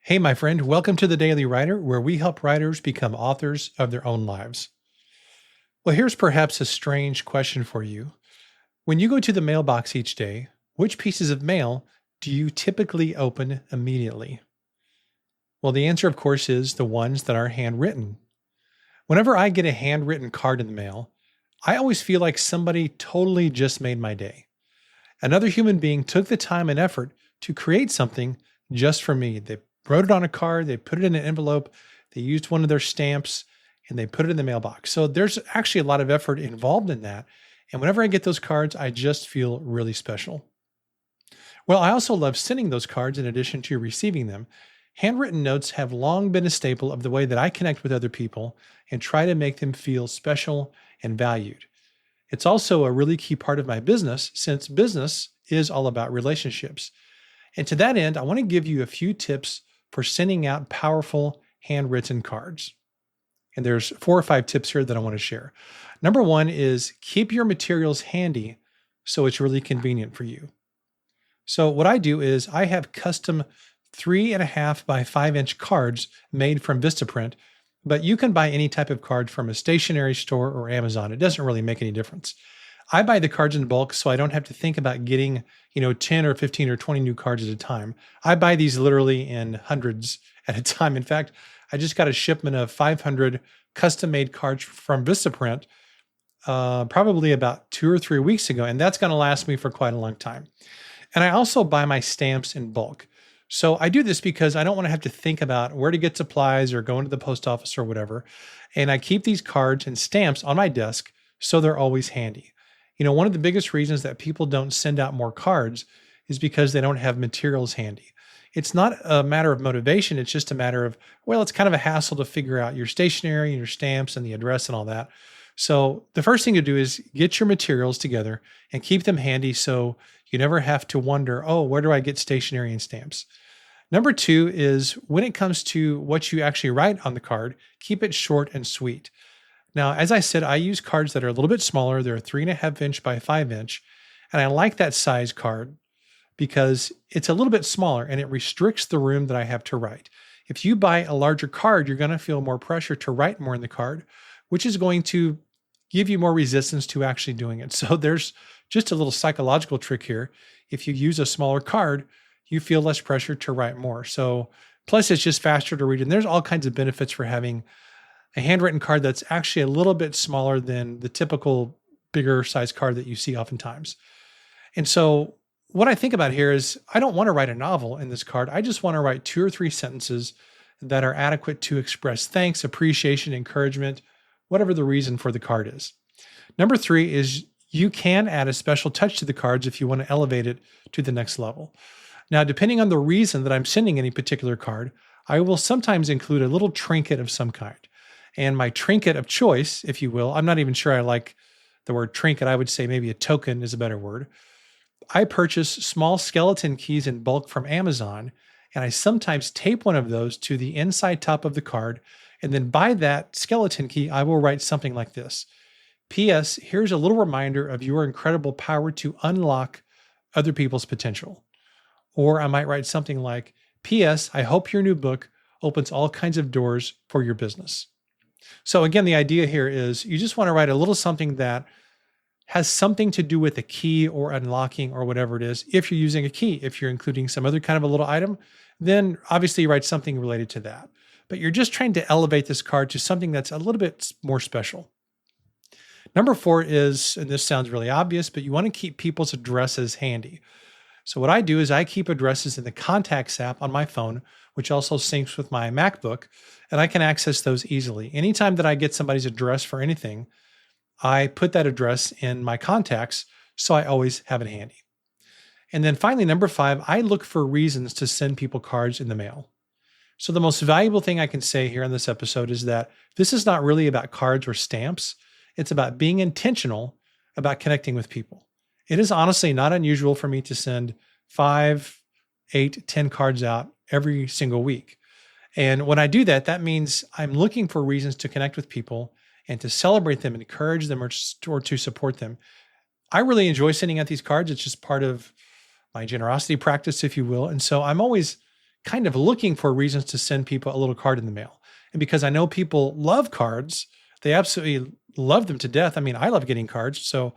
Hey, my friend, welcome to the Daily Writer, where we help writers become authors of their own lives. Well, here's perhaps a strange question for you. When you go to the mailbox each day, which pieces of mail do you typically open immediately? Well, the answer, of course, is the ones that are handwritten. Whenever I get a handwritten card in the mail, I always feel like somebody totally just made my day. Another human being took the time and effort to create something just for me. They wrote it on a card, they put it in an envelope, they used one of their stamps, and they put it in the mailbox. So there's actually a lot of effort involved in that. And whenever I get those cards, I just feel really special. Well, I also love sending those cards in addition to receiving them. Handwritten notes have long been a staple of the way that I connect with other people and try to make them feel special and valued. It's also a really key part of my business since business is all about relationships. And to that end, I want to give you a few tips for sending out powerful handwritten cards. And there's 4 or 5 tips here that I want to share. Number one is keep your materials handy so it's really convenient for you. So what I do is I have custom 3.5 by 5 inch cards made from Vistaprint, but you can buy any type of card from a stationery store or Amazon. It doesn't really make any difference. I buy the cards in bulk so I don't have to think about getting, 10 or 15 or 20 new cards at a time. I buy these literally in hundreds at a time. In fact, I just got a shipment of 500 custom made cards from Vistaprint probably about 2 or 3 weeks ago, and that's going to last me for quite a long time. And I also buy my stamps in bulk. So I do this because I don't want to have to think about where to get supplies or go into the post office or whatever. And I keep these cards and stamps on my desk so they're always handy. One of the biggest reasons that people don't send out more cards is because they don't have materials handy. It's not a matter of motivation. It's just a matter of, well, it's kind of a hassle to figure out your stationery and your stamps and the address and all that. So the first thing to do is get your materials together and keep them handy so you never have to wonder, oh, where do I get stationery and stamps? Number two is when it comes to what you actually write on the card, keep it short and sweet. Now, as I said, I use cards that are a little bit smaller. They're 3.5 inch by 5 inch. And I like that size card because it's a little bit smaller and it restricts the room that I have to write. If you buy a larger card, you're going to feel more pressure to write more in the card, which is going to give you more resistance to actually doing it. So there's just a little psychological trick here. If you use a smaller card, you feel less pressure to write more. So plus it's just faster to read. And there's all kinds of benefits for having a handwritten card that's actually a little bit smaller than the typical bigger size card that you see oftentimes. And so what I think about here is I don't want to write a novel in this card. I just want to write 2 or 3 sentences that are adequate to express thanks, appreciation, encouragement, whatever the reason for the card is. Number three is you can add a special touch to the cards if you want to elevate it to the next level. Now, depending on the reason that I'm sending any particular card, I will sometimes include a little trinket of some kind. And my trinket of choice, if you will, I'm not even sure I like the word trinket. I would say maybe a token is a better word. I purchase small skeleton keys in bulk from Amazon, and I sometimes tape one of those to the inside top of the card. And then by that skeleton key, I will write something like this. P.S. Here's a little reminder of your incredible power to unlock other people's potential. Or I might write something like, P.S. I hope your new book opens all kinds of doors for your business. So again, the idea here is you just want to write a little something that has something to do with a key or unlocking or whatever it is. If you're using a key, if you're including some other kind of a little item, then obviously you write something related to that. But you're just trying to elevate this card to something that's a little bit more special. Number four is, and this sounds really obvious, but you want to keep people's addresses handy. So what I do is I keep addresses in the Contacts app on my phone, which also syncs with my MacBook, and I can access those easily. Anytime that I get somebody's address for anything, I put that address in my contacts, so I always have it handy. And then finally, number five, I look for reasons to send people cards in the mail. So the most valuable thing I can say here in this episode is that this is not really about cards or stamps. It's about being intentional about connecting with people. It is honestly not unusual for me to send 5, 8, 10 cards out every single week. And when I do that, that means I'm looking for reasons to connect with people and to celebrate them, encourage them, or to support them. I really enjoy sending out these cards. It's just part of my generosity practice, if you will. And so I'm always kind of looking for reasons to send people a little card in the mail. And because I know people love cards, they absolutely love them to death. I mean, I love getting cards, so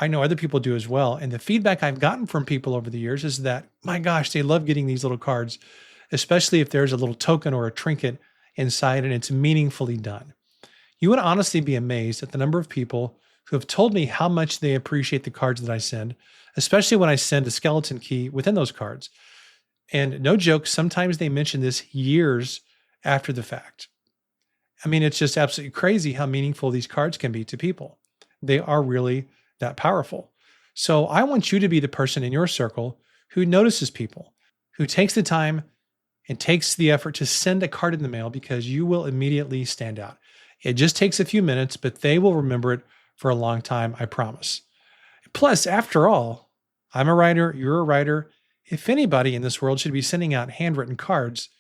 I know other people do as well. And the feedback I've gotten from people over the years is that, my gosh, they love getting these little cards, especially if there's a little token or a trinket inside and it's meaningfully done. You would honestly be amazed at the number of people who have told me how much they appreciate the cards that I send, especially when I send a skeleton key within those cards. And no joke, sometimes they mention this years after the fact. I mean, it's just absolutely crazy how meaningful these cards can be to people. They are really that powerful. So I want you to be the person in your circle who notices people, who takes the time and takes the effort to send a card in the mail, because you will immediately stand out. It just takes a few minutes, but they will remember it for a long time, I promise. Plus, after all, I'm a writer, you're a writer. If anybody in this world should be sending out handwritten cards,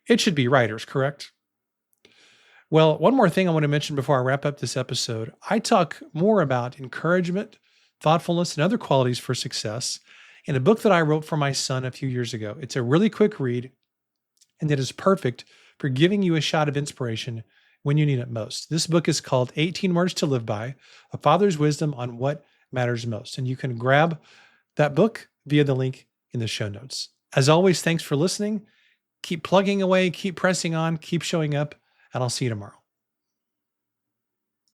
it should be writers, correct? Well, one more thing I want to mention before I wrap up this episode. I talk more about encouragement, thoughtfulness, and other qualities for success in a book that I wrote for my son a few years ago. It's a really quick read, and it is perfect for giving you a shot of inspiration when you need it most. This book is called 18 Words to Live By, A Father's Wisdom on What Matters Most. And you can grab that book via the link in the show notes. As always, thanks for listening. Keep plugging away, keep pressing on, keep showing up, and I'll see you tomorrow.